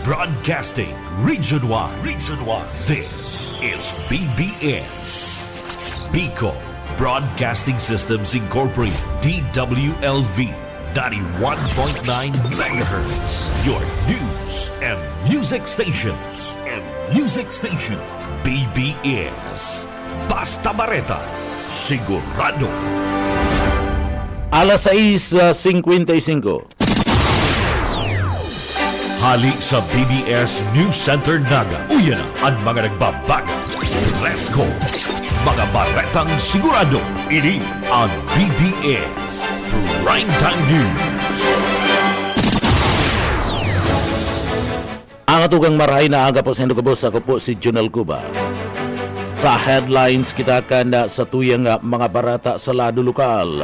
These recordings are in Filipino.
Broadcasting Region 1. Region 1. This is BBS. Bicol Broadcasting Systems Incorporated. DWLV 91.9 megahertz. Your news and music stations. BBS. Basta Bareta. Sigurado. Alas 6:55. Hali sa BBS News Center Naga. Uyan na ang mga nagbabagang. Fresco. Mga baretang sigurado. Ini ang BBS Primetime News. Ang atugang marahay na aga po sa Indogabos, ako po si Junel Cuba. Sa headlines kita kan sa tuyang mga barata sa lado lokal.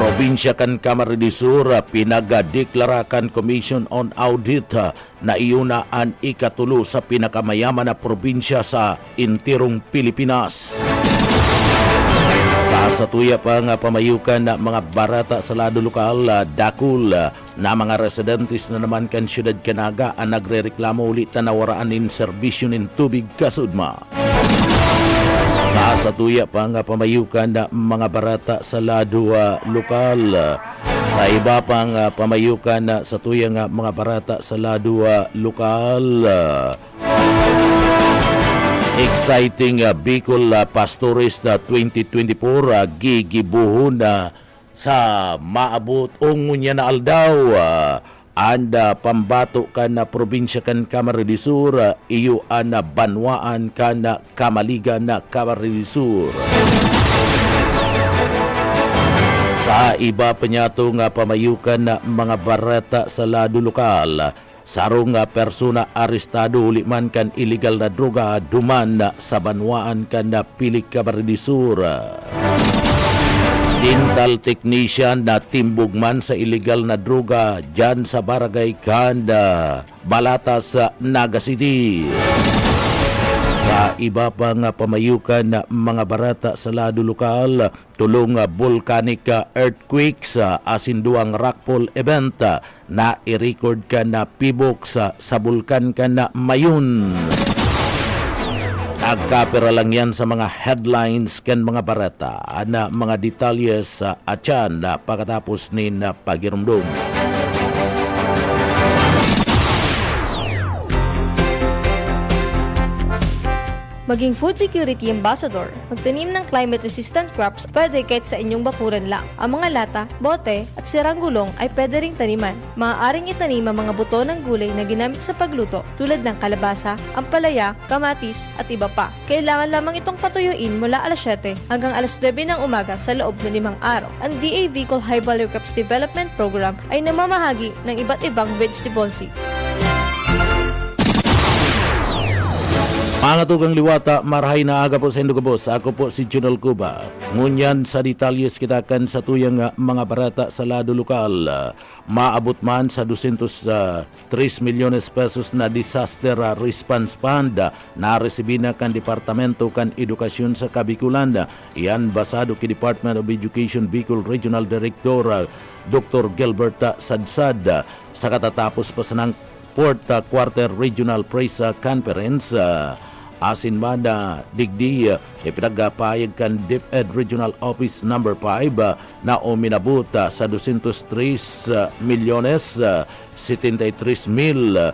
Probinsya kan Camarines Sur pinagdeklarakan Commission on Audit na iunaan ikatulo sa pinakamayaman na probinsya sa intirong Pilipinas. Sa satuya pa nga pamayukan na mga barata sa lado lokal, dakul na mga residentes na naman kan siyudad Canaga ang nagrereklamo ulit na nawaraan in serbisyo ng tubig kasudma. Sa satuya pa nga pamayukan na mga barata sa lado lokal, na iba pang pamayukan sa tuyang mga barata sa lado lokal. Exciting Bicol Pastores 2024 gigibuhon sa maabot ungunya na aldaw. Anda pambato kan na probinsya kan Camarines Sur, iyo na banwaan kan na kamaligan na Camarines Sur. Sa iba pa nyato nga pamayukan na mga barata sa lado lokal, sarong persona arestado uliman kan illegal na droga duman sa banwaan kan na Pilik Camarines Sur. Dental technician na timbugman sa illegal na droga dyan sa Barangay Kanda, Balatas, Naga City. Sa iba pang pamayukan na mga barata sa lado lokal, tulong volcanic earthquakes asinduang rockfall event na i-record ka na pibok sa bulkan ka na Mayun. Agkapira lang yan sa mga headlines kan mga barata na mga detalyes sa atyan na pagkatapos ni na pagirumdum. Maging food security ambassador. Magtanim ng climate-resistant crops pwede kahit sa inyong bakuran lang. Ang mga lata, bote at sirang gulong ay pwede ring taniman. Maaaring itanim ang mga buto ng gulay na ginamit sa pagluto tulad ng kalabasa, ampalaya, kamatis at iba pa. Kailangan lamang itong patuyuin mula alas 7 hanggang alas 9 ng umaga sa loob ng 5 araw. Ang DA Bicol High Value Crops Development Program ay namamahagi ng iba't ibang vegetable seed. Mga tugang liwata, marahay na aga po sa Indogabos. Ako po si Junel Cuba. Ngunyan sa detalyes kita kan sa tuyang mga barata sa lado lokal. Maabot man sa 203 milyones pesos na disaster response fund na resibina kan Departamento kan Edukasyon sa Kabikulan. Iyan basado ki Department of Education Bicol Regional Director Dr. Gilbert Sadsad sa katatapos pa sa ng 4th Quarter Regional Press Conference. Asin man na digdi ipinagpahayag kan DepEd Regional Office No. 5 na uminabot sa 203 milyones 73,229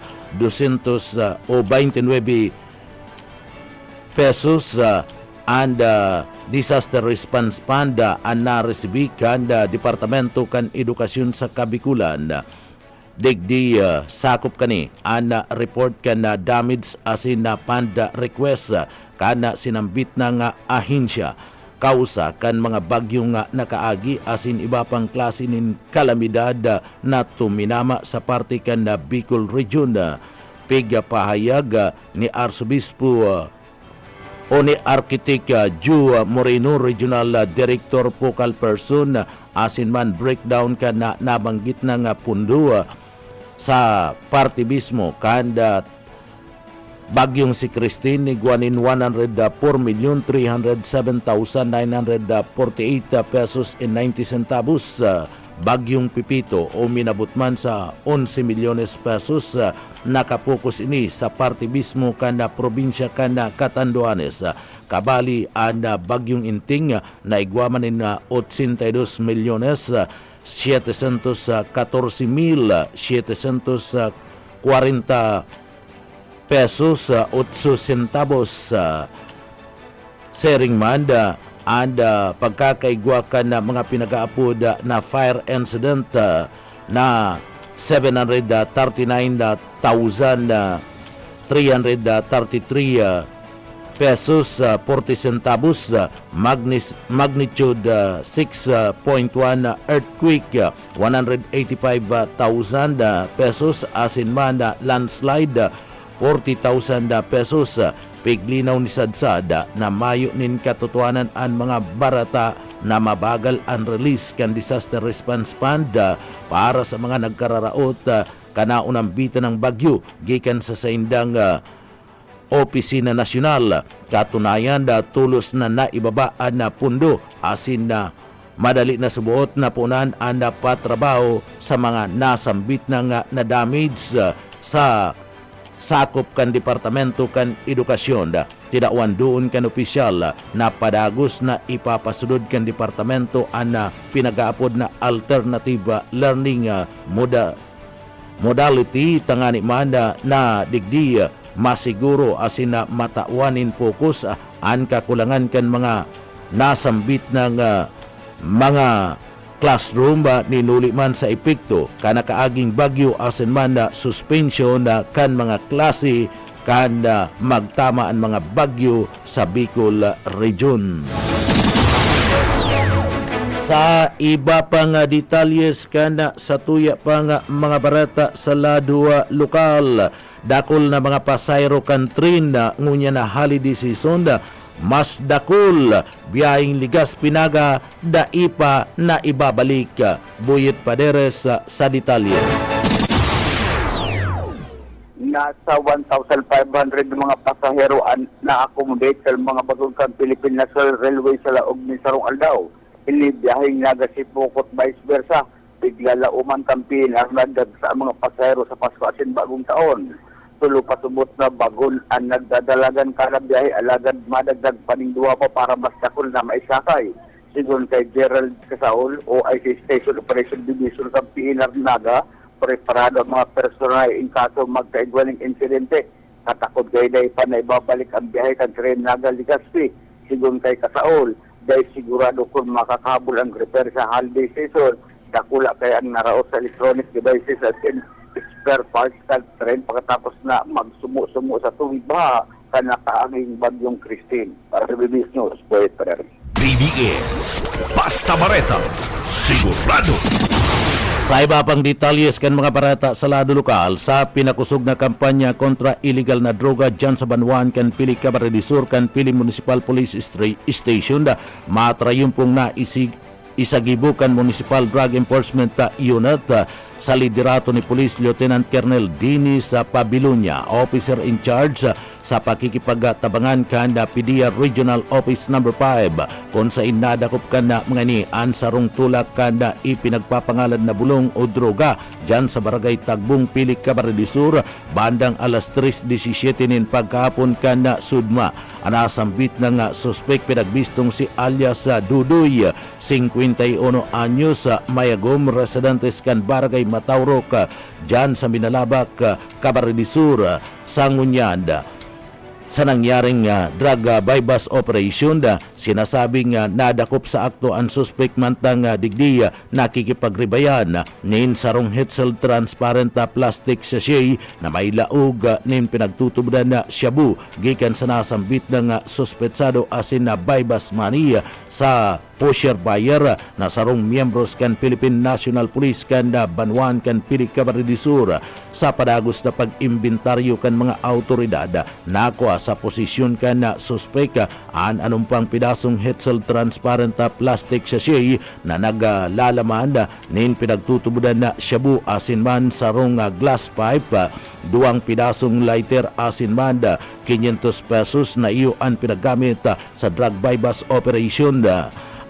pesos and disaster response fund ang naresibik kan Departamento kan Edukasyon sa Kabikulan. Digdi sakop kani ana report kan na damage asin na panda request kana sinambit na nga ahensya kausa kan mga bagyong nga nakaagi asin iba pang klase nin kalamidad na tuminama sa parte kan na Bicol Region. Pigpahayag ni Arsobispo o ni Architect Ju Moreno, Regional Director Focal Person, asin man breakdown ka na nabanggit na nga pundo sa parte mismo kanda bagyong si Christine ni guanin 104,307,948 pesos and 90 centavos Bagyong Pipito o minabot man sa 11 milyones pesos. Nakapokus ini sa parte mismo kan probinsya kan Catanduanes. Kabali ang Bagyong Inting na igwamanin na 82 milyones 714,740 pesos 8 centavos. Sering man and pagkakaigwakan na mga pinag-aapod na fire incident na 739,333 pesos 40 centavos. Magnitude 6.1 earthquake 185,000 pesos. Asinman landslide 40,000 pesos. Piglinaw ni Sadsad na mayo nin katotohanan ang mga barata na mabagal ang release kan disaster response fund para sa mga nagkararaot kanaunang bita ng bagyo gikan sa saindang Opisina Nasyonal. Katunayan tulos na naibabaan na pundo asin na madali na subuot na punan ang patrabaho sa mga nasambit na damage sa sakop kan Departamento kan Edukasyon. Tidawan doon kan opisyal na padagos na ipapasulod kan Departamento ang pinag-aapod na alternative learning modality tangani man na digdi masiguro asin na matauanin fokus ang kakulangan kan mga nasambit ng mga classroom ninuli man sa epekto kanakaaging bagyo asin man na suspension kan mga klase kan magtama ang mga bagyo sa Bicol Region. Sa iba pang detalyes kana sa tuya pang mga barata sa lado lokal, dakol na mga pasayro kan train ngunya na holiday season mas dakol biyaheng Ligas Pinaga daipa na ibabalik. Buyet Paderes sa detalye. Nasa 1,500 mga pasahero na accommodate sa mga bagong kan Philippine National Railway sa laog ni Sarong Aldao. Ini biyaheng Nagasipukot vice versa. Bigla lauman kampiin ang nagdag sa mga pasahero sa Pasko asin bagong taon. Tulo pasubot na bagon ang nagdadalagan kada biyahe alagad madagdag paningduwa pa para mas dakol na maisakay. Sigon kay Gerald Casaol o IC Station Operation Division sa PNR Naga, preparado ang mga personal in kaso magkaigwaling insidente. Katakot kay day pa na ibabalik ang biyahe kan Tren Naga Legazpi. Sigon kay Casaol, dahil sigurado kung makakabul ang repair sa holiday season, dakula kay ang naraos sa electronic devices at spare parts sa tren pagkatapos na magsumo-sumo sa tubig baha kanakaanging bagyong Christine. Para sa BBS News, Boyet Paderes. BBS Basta Bareta Sigurado. Sa iba pang detalyes kan mga barata sa lado lokal, sa pinakusog na kampanya kontra illegal na droga dyan sa Banwan kan Pili Camarines Sur kan Pili Municipal Police Station matrayumpong na isagibukan Municipal Drug Enforcement Unit sa liderato ni Police Lieutenant Colonel Dinis Pabilunya, officer in charge sa pakikipagtabangan kan PDEA Regional Office No. 5 kung sa inadakop kan mga ni ansarong tulak kan ipinagpapangalan na bulong o droga dyan sa Barangay Tagbong Pili Camarines Sur bandang alas 3:17 nin pagkahapon kan Sudma. Anasambit ng suspek pinagbistong si alias Dudoy, 51 anyos, Mayagom, residentes kan Barangay Mataurok dyan sa Minalabak, Camarines Sur, Sangunyan. Sa nangyaring drug bypass operation, sinasabing nadakop sa akto ang suspect mantang digdi nakikipagribayan nin sarong Hetzel transparent plastic sachet na may laog nin pinagtutubdan na shabu gikan sa nasambit ng suspetsado asin na bypass money sa pusher buyer na sarong miyembros kan Philippine National Police kan Banwan kan Pili Camarines Sur. Sa padagos na pag-imbentaryo kan mga autoridad nakwa sa posisyon kan suspek an anumpang pidasong Hetzel transparent plastic sachet na naglalaman nin pinagtutubudan na shabu asin man sarong glass pipe, duwang pidasong lighter asin man 500 pesos na iyo ang pinagamit sa drug bypass operation.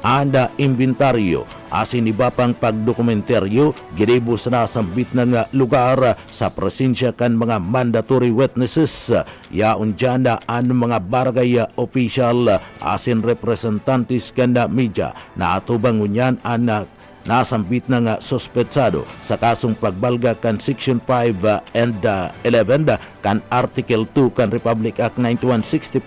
Anda inventaryo asin iba pang pagdokumentaryo ginibo sa nasambit ng lugar sa presensya kan mga mandatory witnesses. Yaon dyan ang mga barangay official asin representantes kan media na atubang unyan ang nasambit ng suspetsado sa kasong pagbalga kan Section 5 and 11 kan Article 2 kan Republic Act 9165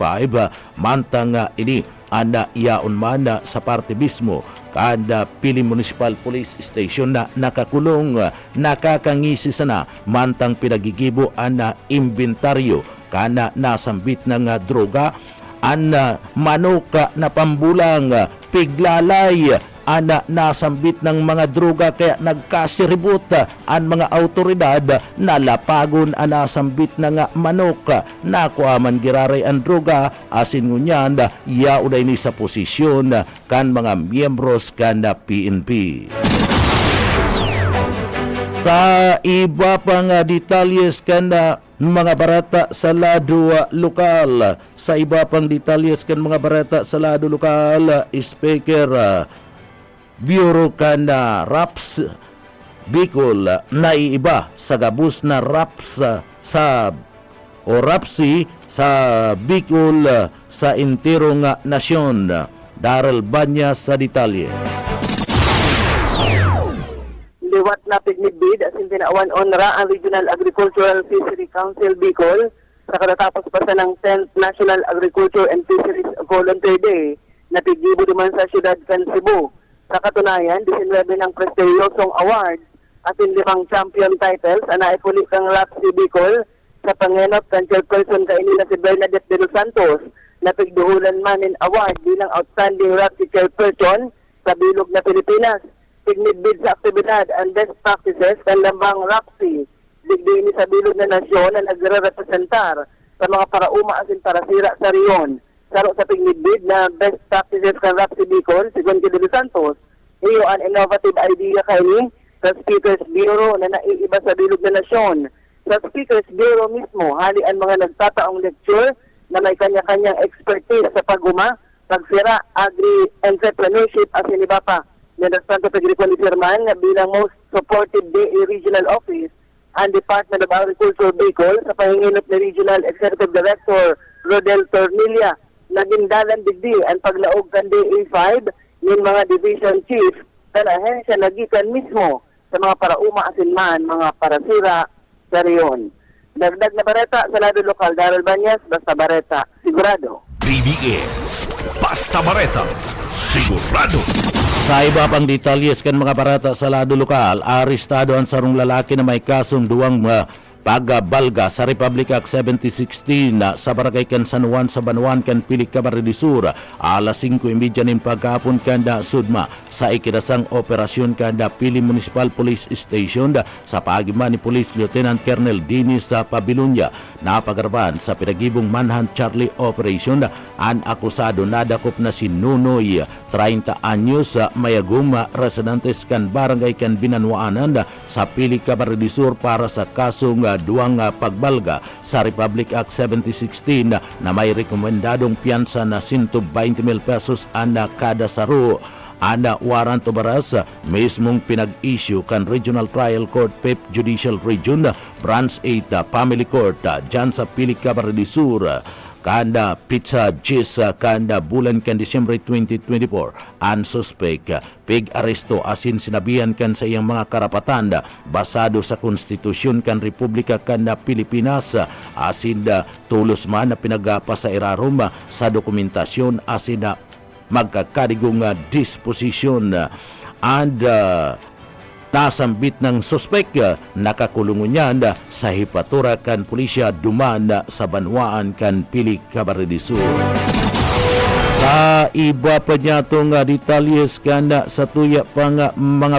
mantang ini anda yaon man sa parte mismo kada Pili Municipal Police Station na nakakulong nakakangisi sana mantang pinagigibo ang inventaryo kana nasambit ng droga an manok na pambulang piglalay ana nasambit ng mga droga kaya nagkasiribot ang mga autoridad na lapagon ang nasambit ng manok na kuaman giraray ang droga asin ngunyan yauday ni sa posisyon kan mga miyembros kan PNP. Sa iba pang detalyes kan mga barata sa lado lokal, sa iba pang detalyes kan mga barata sa lado lokal, Speaker Bureau kan RAPS Bicol naiiba sa gabus na RAPS sa o RAPSI sa Bicol sa intirong nasyon. Daryl Banya sa detalye. Liwat na pignibid as in tinawan onra ang Regional Agricultural Fishery Council Bicol sa katatapos pa sa ng 10th National Agriculture and Fisheries Volunteer Day na piggibo naman sa siyudad kan Cebu. Sa katunayan, 19 ng prestiyosong awards at 5 champion titles ang naipuli kang RAPSI Bicol sa pangenot kan chairperson kaini na si Bernadette de los Santos na pigduhulan man in award bilang outstanding RAPSI chairperson sa bilog na Pilipinas. Pignibid sa aktibidad and best practices kan lambang RAPSI digdi sa bilog na nasyon na nagre-representar sa mga parauma asin parasira sa riyon. Saro sa pignibid na best practices kan RAPSI Bicol, si Gonki de los Santos, iyo an innovative idea kaini sa Speakers Bureau na naiiba sa bilog na nasyon. Sa Speakers Bureau mismo, hali ang mga nagtataong lecture na may kanya-kanyang expertise sa paguma, pagsira, agri-entrepreneurship at iba pa. Mientras tanto, pagrikwali Sirman na bilang most supportive DA Regional Office ang Department of Agriculture Bicol sa pahinginot ni Regional Executive Director Rodel Tornilla. Naging dalan digdi ang paglaog kan DA5 ng mga division chief na ahensya nagikan mismo sa mga parauma asin man mga parasira sa riyon. Dagdag na bareta sa lado lokal, Daryl Banyas, Basta Bareta, sigurado. BBS Basta Bareta, sigurado. Sa iba pang detalyes kan mga barata sa lado lokal, arestado ang sarong lalaki na may kasong duwang pagbalga sa Republic Act 7016 sa Barangay kan San Juan sa Banuan kan Pilik Camarines Sur alas 5:30 nin pagkapon kanda Sudma sa ikidasang operasyon kanda Pili Municipal Police Station sa pagiman ni Police Lieutenant Colonel Dinis sa Pabilunya. Napagarban sa pinagibong manhunt Charlie Operation ang akusado nadakop na si Nunoy 30 anyos mayagum residentes kan barangay kan Binanwaanan sa Pilik Camarines Sur para sa kasong duwang pagbalga sa Republic Act 7016 na may rekomendadong piyansa na 120,000 pesos ana kada saro. Ana warrant of arrest mismong pinag-issue kan Regional Trial Court PIP Judicial Region Branch 8 Family Court dyan sa Pilik Camarines Sur. Kanda pizza Gis kanda bulan kan Disyembre 2024 ang suspect pig-aresto asin sinabihan kan sa iyang mga karapatan basado sa konstitusyon kan Republika kan Pilipinas asin tulos man na pinagpasairarom sa dokumentasyon asin magkakadigong disposisyon and nasambit ng suspek nakakulungon niyan sa hipatura kan pulisya duman sa Banwaan kan Pilik Camarines Sur. Sa iba pa niya itong detalyes kan sa tuya pang mga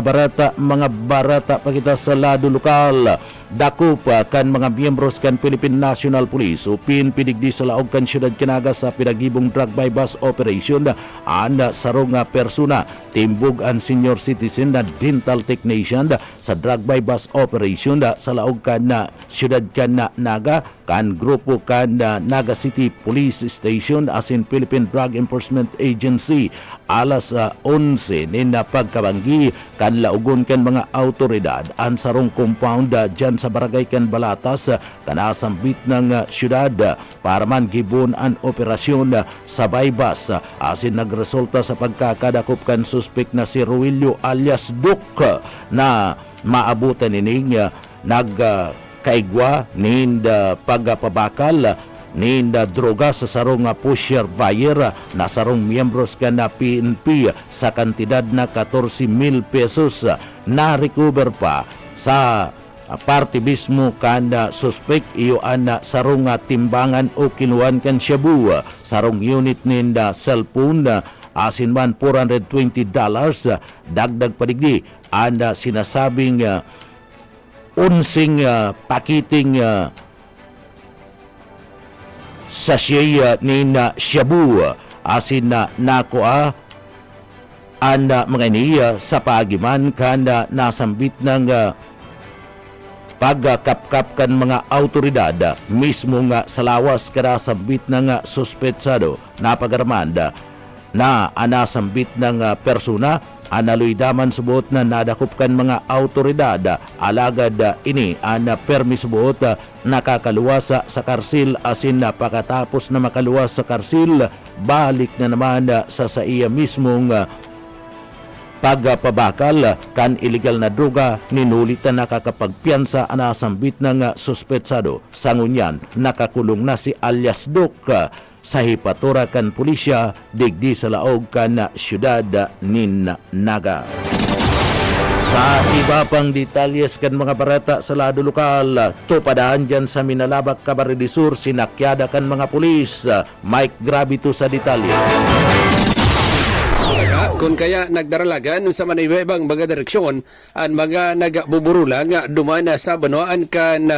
barata pakita sa lado lokal. Dakup kan mga miyembros kan Philippine National Police upin pidigdi sa laog kan siyudad Kinaga sa pinagibong drug by bus operation an sarong persona timbog an senior citizen na dental technician sa drug by bus operation sa laog kan siyudad kan Naga kan grupo kan Naga City Police Station asin Philippine Drug Enforcement Agency alas 11 nin pagkabanggi kan laugon kan mga autoridad ang sarong compound dyan sa barangay kan Balatas kanasambit ng syudad para man gibon ang operasyon sa Baybas asin nagresulta sa pagkakadakop kan suspek na si Ruilio alias Duke na maabutan ining nagkaigwa ninda pagpabakal ninda droga sa sarong pusher buyer na sarong miyembros ka na PNP sa kantidad na 14,000 pesos na recover pa sa parte mismo kanda suspek iyo ana sarong timbangan o kinuan kan shabu sarong unit ninda cellphone asin man $420 dagdag padigdi anda sinasabing unsing pakiting sachet ni na shabu asin na nakoa anda mga niya sa pagiman kanda nasambit ng pagkapkap kan mga autoridad mismo nga sa lawas kada sambit ng suspetsado na pagaramanda na anasambit ng persona analoy daman subot na nadakop kan mga autoridad alagad ini ana permi subot nakakaluwas sa karsil asin na pagkatapos na makaluwas sa karsil balik na naman sa iya mismong pagpabakal kan illegal na droga ninulitan nakakapagpiyansa anasambit ng suspetsado sangunyan nakakulong na si alias Duke sa hipatura kan pulisya digdi sa laog kan syudad nin Naga. Sa iba pang detalyes kan mga barata sa lado lokal, tupadaan dyan sa Minalabak, Camarines Sur, sinakyada kan mga pulis. Mike Gravito sa detalye. Kung kaya nagdaralagan sa maniwebang mga direksyon ang mga nagbuburula nga dumana sa Banoan kan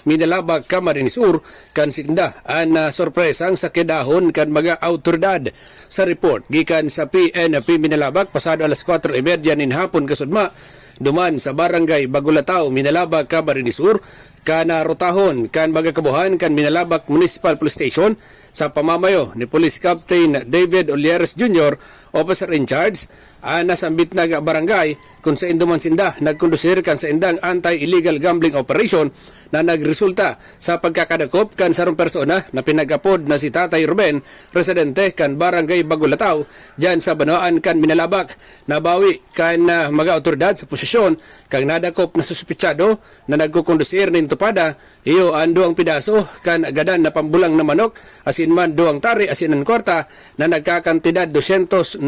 Minalabak, Camarines Sur kan sinda ang sorpresang sa kedahon kan mga autoridad. Sa report gikan sa PNP Minalabak pasado alas 4:30 nin hapon kasudma duman sa barangay Bagulatao, Minalabak, Camarines Sur kana rotahon kan mga kabuhan kan Minalabak Municipal Police Station sa pamamayo ni Police Captain David Olieres Jr., officer in charge, nasambit na barangay kung sa induman sinda nagkondusir kan sa indang anti-illegal gambling operation na nagresulta sa pagkakadakop kan sarong persona na pinagapod na si Tatay Ruben, residente kan barangay Bagulatao, dyan sa Banoan kan Minalabak. Nabawi kan mga otoridad sa posisyon kang nadakop na suspitsado na nagkukondusir nin tupada, iyo ang duang pidaso kan agadan na pambulang na manok asin man duang tari asin ang kwarta na nagkakantidad 295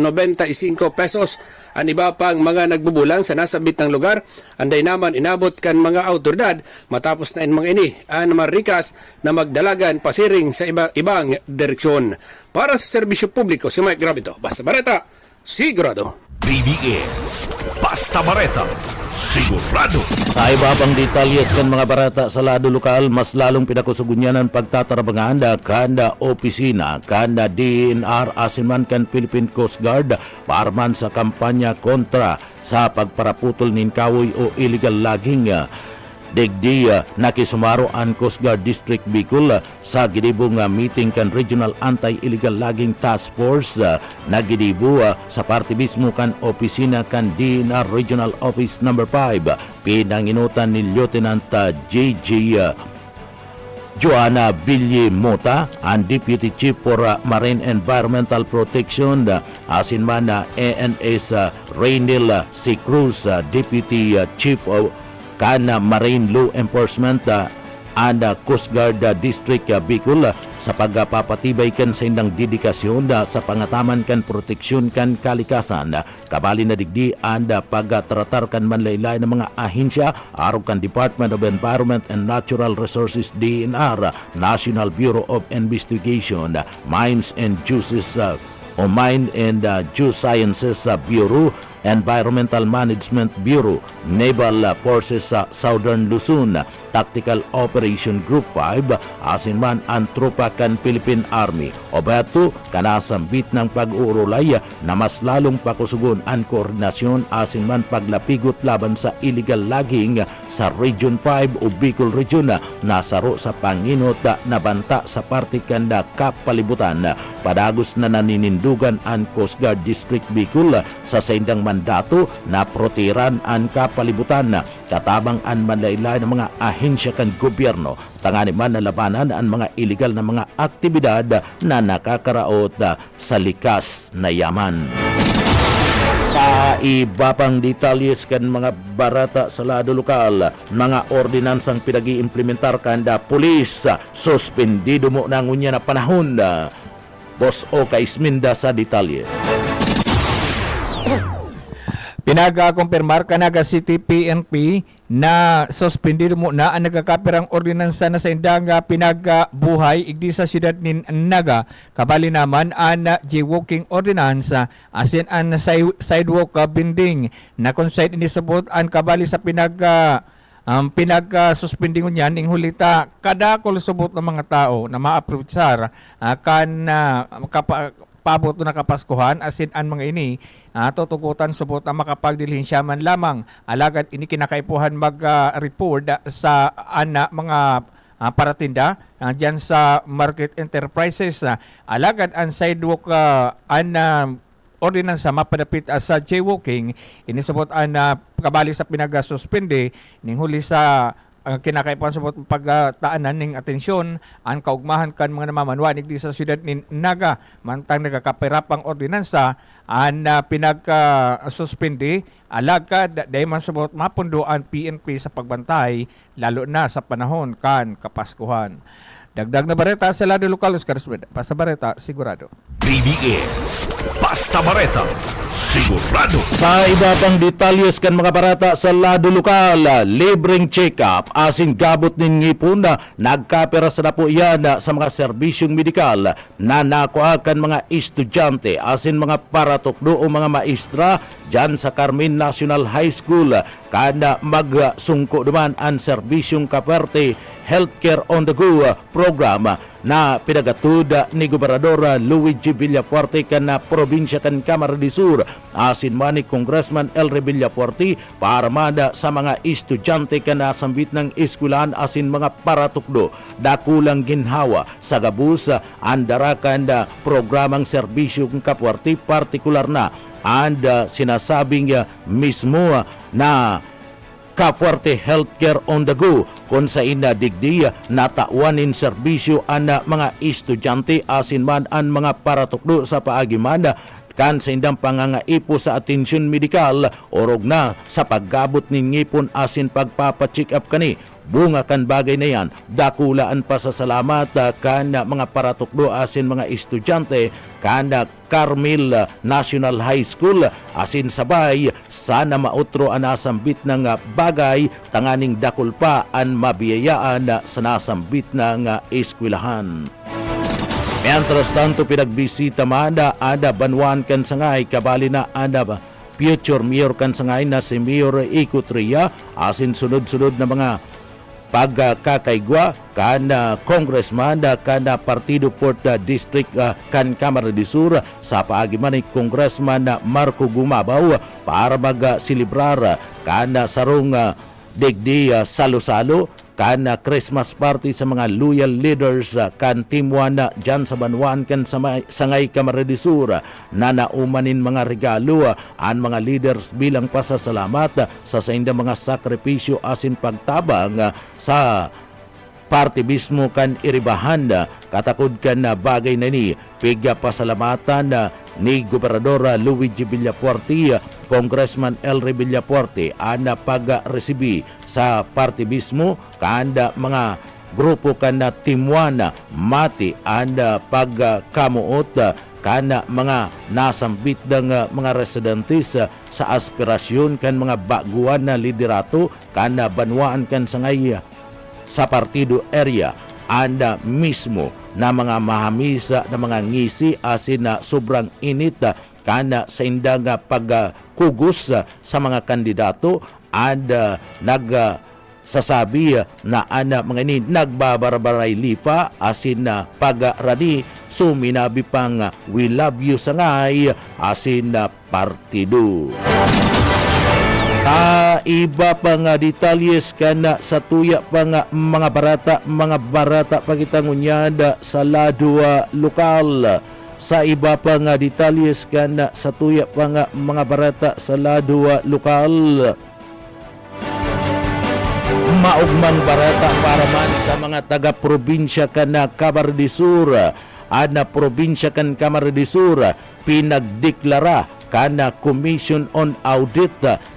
pesos. Ang iba pang mga nagbubulang sa nasabit ng lugar, anday naman inabot kan mga autoridad matapos na mga ini ang marikas na magdalagan pasiring sa ibang direksyon. Para sa serbisyo publiko, si Mike Gravito, Basta Bareta, sigurado. BBS Basta Bareta, sigurado. Sa iba pang detalyes kan mga barata sa lado lokal, mas lalong pinakusugunyan ang pagtatarabangan kanda opisina, kanda DNR asinman kan Philippine Coast Guard para man sa kampanya kontra sa pagparaputol nin kawoy o illegal logging. Digdi nakisumaro ang Coast Guard District Bicol sa gidibong meeting kan Regional Anti-Illegal Logging Task Force na gidibo sa parte mismo kan opisina kan DNR Regional Office No. 5 pinanginutan ni Lieutenant J.J. Joanna Villamota, ang Deputy Chief for Marine Environmental Protection, asinman na ANS Raynil C. Cruz, Deputy Chief of kana Marine Law Enforcement and Coast Guard District Bicol sa pagpapatibay kan sa indang dedikasyon sa pangataman kan proteksyon kan kalikasan kabali na digdi and pagtratar kan manlaylay ng mga ahensya arog kan Department of Environment and Natural Resources DNR, National Bureau of Investigation, Mines and Justice o Mine and Geosciences Bureau, Environmental Management Bureau, Naval Forces sa Southern Luzon, Tactical Operation Group 5 asin man ang tropa kan Philippine Army. O bato kanasambit ng pag-uurulay na mas lalong pakusugon ang koordinasyon asin man paglapigot laban sa illegal logging sa Region 5 o Bicol Region na saro sa panginot na banta sa parte kanda kapalibutan. Padagos na naninindugan ang Coast Guard District Bicol sa saindang mandato na proteran ang kapalibutan katabang ang manlaylay ng mga ahensya kan gobyerno tangani man na labanan ang mga illegal na mga aktibidad na nakakaraot sa likas na yaman. Iba pang detalles kan mga barata sa lado lokal, mga ordinansang pinag-iimplementar kanda pulis, suspendido mo na ngunya na panahon. Boss Oka Isminda sa detalye. Pinag-kumpirmar kanaga City PNP na suspendido mo na ang nagkakapirang ordinansa na sa indang pinagbuhay igdi sa siyudad nin Naga. Kabali naman ang jaywalking ordinance asin ang sidewalk binding na kung side inisabot ang kabali sa pinag-suspending niyan ning hulita kada kulusubot ng mga tao na ma-approachar pabot na kapaskuhan asin ang mga ini tutugutan subot na makapagdilhensya man lamang alagad ini kinakaipuhan mag-report sa mga paratinda dyan sa market enterprises alagad ang sidewalk ordinansa mapadapit sa jaywalking inisabot ang kabali sa pinag-suspende ning huli sa kinakaipuan sa pagtaanan ng atensyon ang kaugmahan kan mga namamanwanig di sa siyudad ni Naga mantang nagakapirapang ordinansa ang pinag-suspindi alagad dahil man sabot mapundo ang PNP sa pagbantay lalo na sa panahon kan Kapaskuhan. Dagdag na bareta sa lado lokal, Oscar Smith. Basta bareta, sigurado. BBS Basta Bareta, sigurado. Sa iba pang detalyes kan mga barata sa lado lokal, libreng check-up asin gabot nin ngipon na nagkapera sa na po yan sa mga serbisyong medikal na nakuha kan mga estudyante asin mga paratukdo o mga maestra dyan sa Carmen National High School kada magsungko naman ang serbisyong kaperte Healthcare on the Go program na pinagatud ni Gobernador Luigi Villafuerte kan probinsya kan Camarines Sur asin man ni Congressman Elre Villafuerte para mada sa mga estudyante kan sambit ng eskwelahan asin mga paratukdo dakulang ginhawa sa gabus andarakan programang serbisyo ng Kapuarte partikular na and sinasabing mismo na Kapuarte Healthcare on the Go kung sa inadigdi natauanin serbisyo ang mga estudyante asin man ang mga paratukdo sa paagiman kan sa indang pangangaipo sa atensyon medikal orog na sa paggabot ni ngipon asin pagpapacheck up kani. Bunga kan bagay na yan, dakulaan pasasalamat kan mga paratukdo asin mga estudyante kan Carmel National High School asin sabay sana mautro ang nasambit ng bagay tanganing dakul pa ang mabiyayaan sa nasambit ng eskwelahan. Mientras tanto pinagbisita manda ada banwan kan sangay kabali na ada future mayor kan sangay na si Mayor Iko Tria asin sunod-sunod na mga pagkakaigwa kan congressman kan Partido Port District kan Camarines Sur sa paagiman ni Congressman Marco Gumabaw para magsilibrar kan sarong digdi salo-salo kan Christmas party sa mga loyal leaders kan Team 1 dyan sa Banwan kan Sangay Camarines Sur na naumanin mga regalo ang mga leaders bilang pasasalamat sa saindang mga sakripisyo asin pagtabang sa party mismo kan iribahan katakod kan bagay na ni pigya pasalamatan ni Gobernador Luigi Villafuerte, Congressman Elre Villafuerte ang pag-resibi sa party mismo kanda mga grupo kan Team 1 mati ang pagkamuot kan mga nasambit ng mga residentes sa aspirasyon kan mga baguan na liderato kan banwaan kan sangay sa partido area anda mismo na mga mahamisa na mga ngisi asin na sobrang init kana sa indang pagkugos sa mga kandidato and sasabi na ana mga ini nagbabarabaray lipa asin na pagrani suminabi pang we love you sangay asin na partido. Iba pa nga detalyes kana sa tuya pa nga mga barata pagitangunyada sa ladua lokal. Sa iba pa nga detalyes kana sa tuya pa nga mga barata sa ladua lokal. Maugmang barata para man sa mga taga-probinsya kana Camarines Sur. Ana probinsya kan Camarines Sur pinagdeklara kana Commission on Audit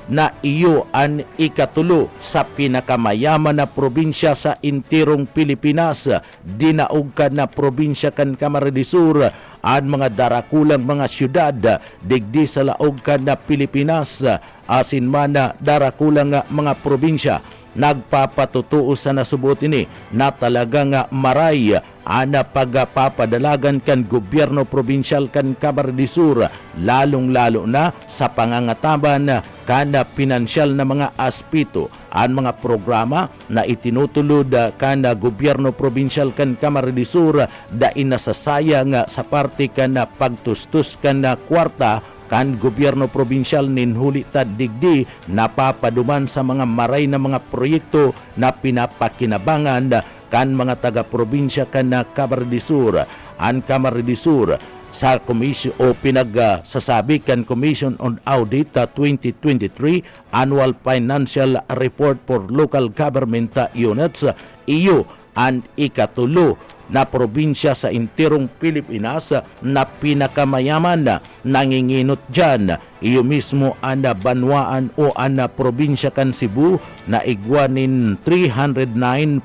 na iyo ang ikatulo sa pinakamayaman na probinsya sa intirong Pilipinas. Dinaog ka na probinsya kan Camarines Sur ang mga darakulang mga syudad digdi sa laog ka na Pilipinas asin man darakulang mga probinsya. Nagpapatutuo sa nasubot ini na talagang maray ana pagpapadalagan kan gobyerno probinsyal kan Camarines Sur lalong-lalo na sa pangangataban kana pinansyal na mga aspito ang mga programa na itinutulod kana gobyerno probinsyal kan Camarines Sur da inasasayang sa parte kana pagtustus kana kwarta kan gobyerno probinsyal ninhuli digdi napapaduman sa mga maray na mga proyekto na pinapakinabangan kan mga taga-probinsya kan Camarines Sur. Ang Camarines Sur sa komisyon o pinagsasabi kan Commission on Audit 2023 Annual Financial Report for Local Government Units, iyo ang ikatulo na probinsya sa intirong Pilipinas na pinakamayaman. Nanginginot dyan iyo mismo ang banwaan o ang probinsya kan Cebu na igwanin 309.87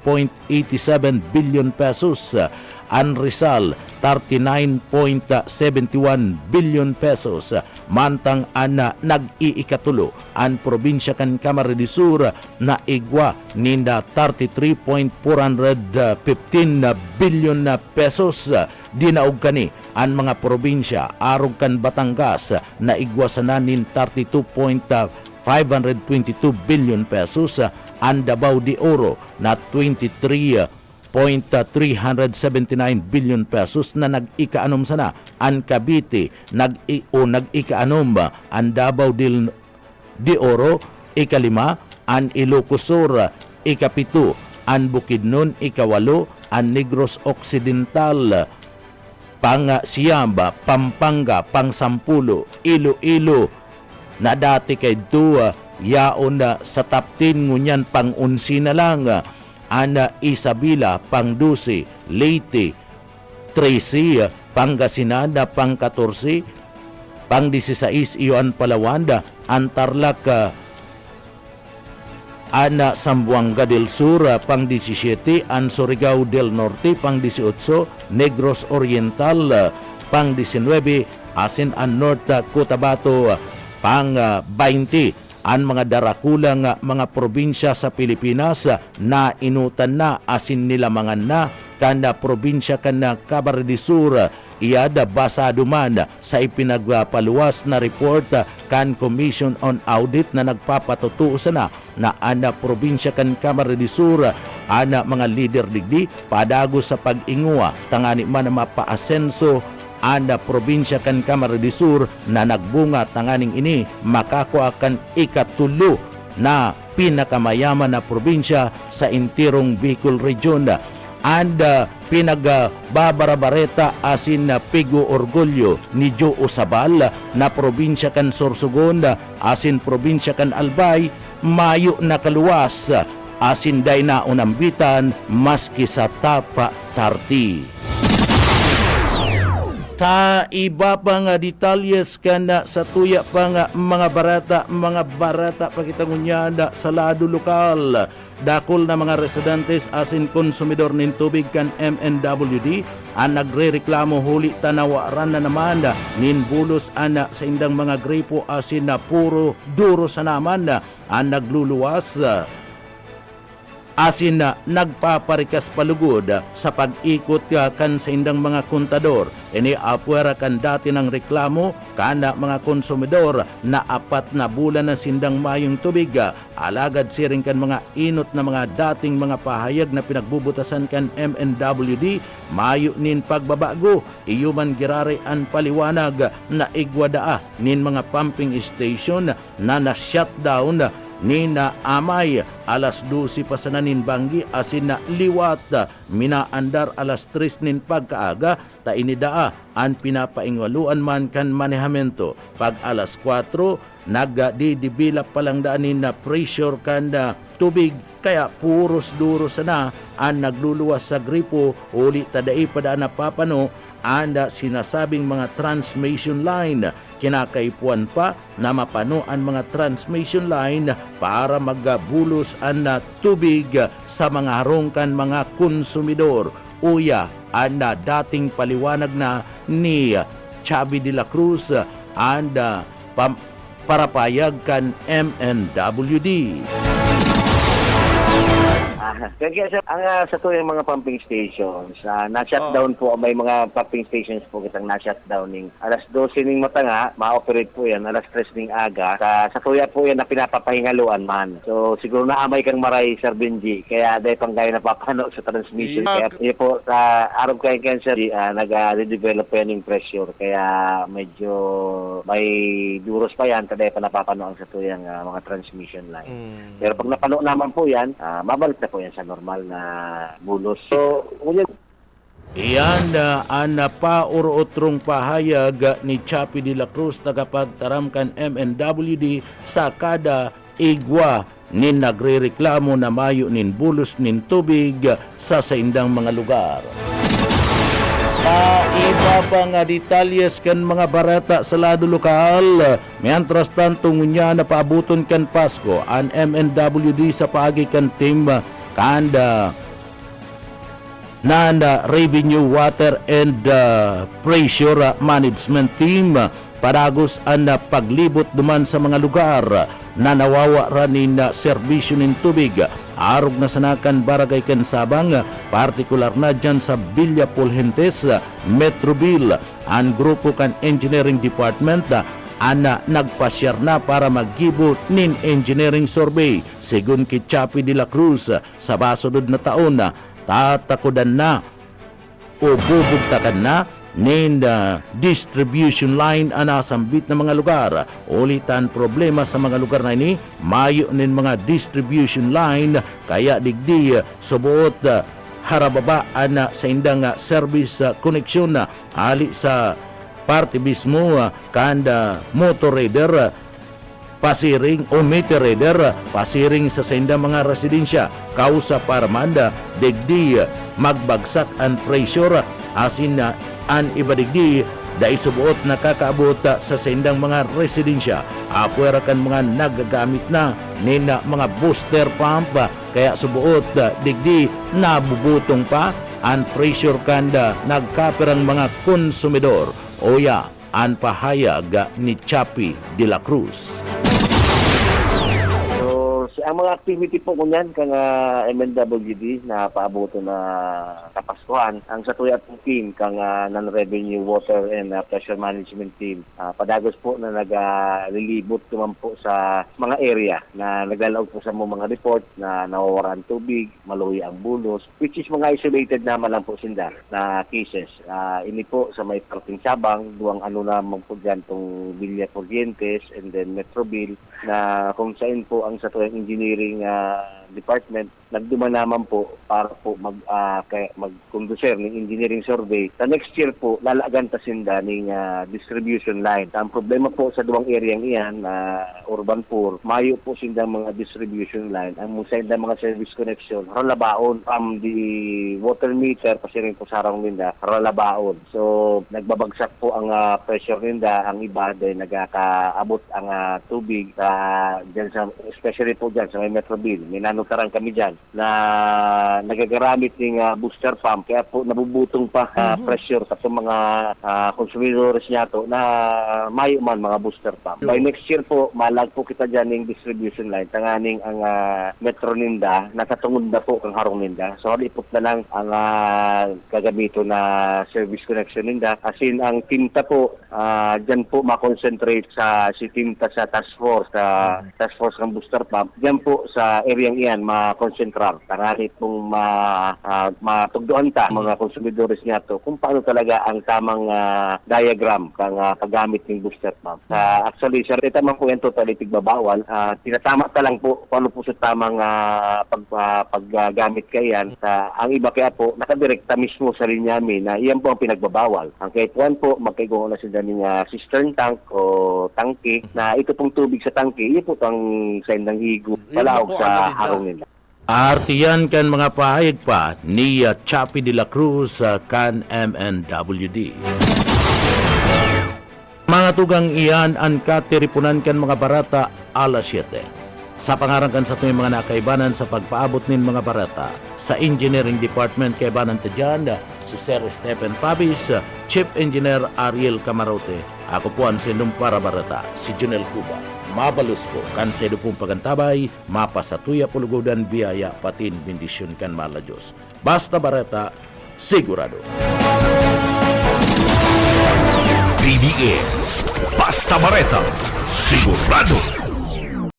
billion pesos. Ang Rizal 39.71 billion pesos. Mantang ana nag-iikatulo ang probinsya kan Camarines Sur na igwa ninda 33.415 billion pesos. Dinaog kani ang mga probinsya arog kan Batangas na igwa sa nanin 32.522 billion pesos. Ang Davao de Oro na 23.379 billion pesos na nag-ikaanom sana. Ang Cavite nag-ikaanom ang Davao de Oro ikalima, ang Ilocos Sur ikapito, ang Bukidnon ikawalo, ang Negros Occidental pang-siyam, Pampanga pang-sampulo, Iloilo na dati kay duwa yaon sa top 10 ngunyan pang-11 na lang. Ana Isabela pang-12, Leyte 13, Pangasinan pang-14, pang-16 iyon Palawanda, Antarlac ana Zamboanga del Sur pang-17, ang Surigao del Norte pang-18, Negros Oriental pang-19, asin ang North Cotabato pang-20. Ang mga darakulang mga probinsya sa Pilipinas na inutan na asin nilamangan na kana probinsya kana Camarines Sur iyada basado man sa ipinagpaluwas na report kan Commission on Audit na nagpapatutuo sana na ana probinsya kan Camarines Sur ana mga leader digdi padago sa pag-ingua tangani man mapaasenso ana probinsya kan Camarines Sur na nagbunga tanganing ini makakuha kan ikatulo na pinakamayaman na probinsya sa intirong Bicol Region. And pinagbabarabareta asin na Pigo Orgulyo ni Joe Osabal na probinsya kan Sorsogon asin probinsya kan Albay mayo na kaluwas asin day na unambitan maski sa tapa tarti. Sa iba pa nga detalyes kana sa tuya pa nga mga barata pakitangunyada sa lado lokal. Dakol na mga residentes asin konsumidor nin tubig kan MNWD ang nagrereklamo huli tanawaran na naman nin bulos ana sa indang mga gripo asin na puro duro sa naman ang nagluluwas. asin na nagpaparikas palugod sa pag-ikot kan sa indang mga kontador. Ini apwera kan dati ng reklamo kana mga konsumidor na 4 na bulan na sindang mayong tubig. Alagad siring kan mga inot na mga dating mga pahayag na pinagbubutasan kan MNWD, mayo nin pagbabago. Iyuman girare an paliwanag na igwadaa nin mga pumping station na na-shutdown ni na amay alas 12 pa sa nanin banggi asin na liwat minaandar alas 3 nin pagkaaga ta inidaa an pinapaingwaluan man kan manehamento pag alas 4 nagdidibila palang daanin na pressure kan tubig kaya puros duros na ang nagluluwas sa gripo uli tadai pada na papano anda sinasabing mga transmission line kinakaipuan pa na mapano ang mga transmission line para magbulos ang tubig sa mga harongkan mga konsumidor. Uya ang dating paliwanag na ni Chavi de la Cruz and parapayag kan MNWD. Kaya sa tuwing mga pumping stations, na-shutdown po, may mga pumping stations po kitang na-shutdown ning alas 12 ning matanga, ma-operate po yan, alas 3 ning aga. Sa tuya po yan na pinapapahingaluan man. So siguro naamay kang maray, Sir Benji, kaya dahil pang kayo napapano sa transmission. Kaya yun po, araw kayo cancer, nag-develop po yan yung pressure. Kaya medyo may duros pa yan, dahil pa napapano ang sa tuyang mga transmission line. Pero pag napano naman po yan, mabalik na po yan sa normal na bulos. So, Iyan ang napaurotrong pahayag ni Chapi de la Cruz tagapagtaramkan MNWD sa kada igwa nin nagrereklamo na mayo nin bulos nin tubig sa saindang mga lugar. Iba pa nga detalyes kan mga barata sa lado lokal. Mientras tanto ngunya na paabuton kan Pasko ang MNWD sa paagi kan team kanda nanda Revenue Water and Pressure Management Team padagos ang paglibot duman sa mga lugar na nawawa ranin na serbisyo ng tubig. Arog na sanakan barangay kan Sabang, partikular na dyan sa Villa Fulgentes, Metroville. Ang grupo kan Engineering Department ana nagpasyar na para maggibo nin engineering survey. Sigun kay Chapi de la Cruz, sa basunod na taon na tatakudan na o bubugtakan na nin distribution line anasambit na mga lugar. Ulitan problema sa mga lugar na ini, mayo nin mga distribution line kaya digdi subuot harababa ana sa indang service connection ali sa parte mismo kanda motor rider pasiring o meter rider pasiring sa senda mga residensya kausa para manda digdi magbagsak ang pressure asin na an ibadigdi da isubuot na kakaabot sa sendang mga residensya. Apwera kan mga nagagamit na nina mga booster pump kaya subuot digdi nabubutong pa ang pressure kanda nagkaperang mga konsumidor. Oya ang pahayag ni Chapi de la Cruz. Ang mga activity po kunyan kang MNWD na paaboto na kapaskuhan ang sa tuya pong team kang non-revenue water and pressure management team padagos po na nag-relibot naman po sa mga area na naglalaog po sa mga report na nawawaran tubig, maluwi ang bulos, which is mga isolated naman lang po sinda na cases. Ini po sa may parting Sabang, duwang ano naman po dyan itong Villa Fulgentes and then Metroville na kung saan po ang sa tuyang engineering department nagduma naman po para po mag-conducer ng engineering survey. Sa next year po, lalagan ta sinda ng distribution line. Ang problema po sa duwang area iyan, urban poor, mayo po sinda mga distribution line. Ang mga mga service connection, ralabaon from the water meter, kasi rin po sarang ninda, ralabaon. So, nagbabagsak po ang pressure ninda, ang iba dahil nagkakaabot ang tubig, dyan sa, especially po dyan sa may Metroville. May nanutaran kami dyan na nagagamit ng booster pump kaya po nabubutong pa pressure sa mga consumidores niya to na may man mga booster pump. By next year po, malag po kita dyan ng distribution line. Tanganing ang Metro Ninda, nakatungod na po ang Harong Ninda. So, halipot na lang ang gagamito na service connection Ninda. As in, ang tinta po, dyan po makonsentrate sa si tinta sa task force ng booster pump. Dyan po sa area iyan, makonsentrar. Tanganing pong matugduan ta mga konsumidores niya to kung paano talaga ang tamang diagram ng paggamit ng booster pump. Actually, sir, ito man po yung totally tigbabawal. Tinatama ta lang po kung ano po sa tamang paggamit kayan. Ang iba kaya po, nakadirekta mismo sa linyami na iyan po ang pinagbabawal. Ang kahit one po, magkaigo na sila ng cistern tank o tangke na ito pong tubig sa tangke, iyan po ang sign ng higo palahog sa harong nila. Artiyan kan mga pahayag pa ni Chapi de la Cruz kan MNWD. Mga tugang iyan ang katiripunan kan mga barata alas 7. Sa pangarangkan sa tuwing mga nakaibanan sa pagpaabot nin mga barata sa Engineering Department kaibanan tajan si Sir Stephen Pabis, Chief Engineer Ariel Camarote, ako po ang sinumpara barata si Junel Cuba. Mabalus ko kan sa pong pagantabay, mapasatuya pulugodan biyaya patin bendisyon kan mala Diyos. Basta barata, sigurado. BBS Basta Bareta, sigurado.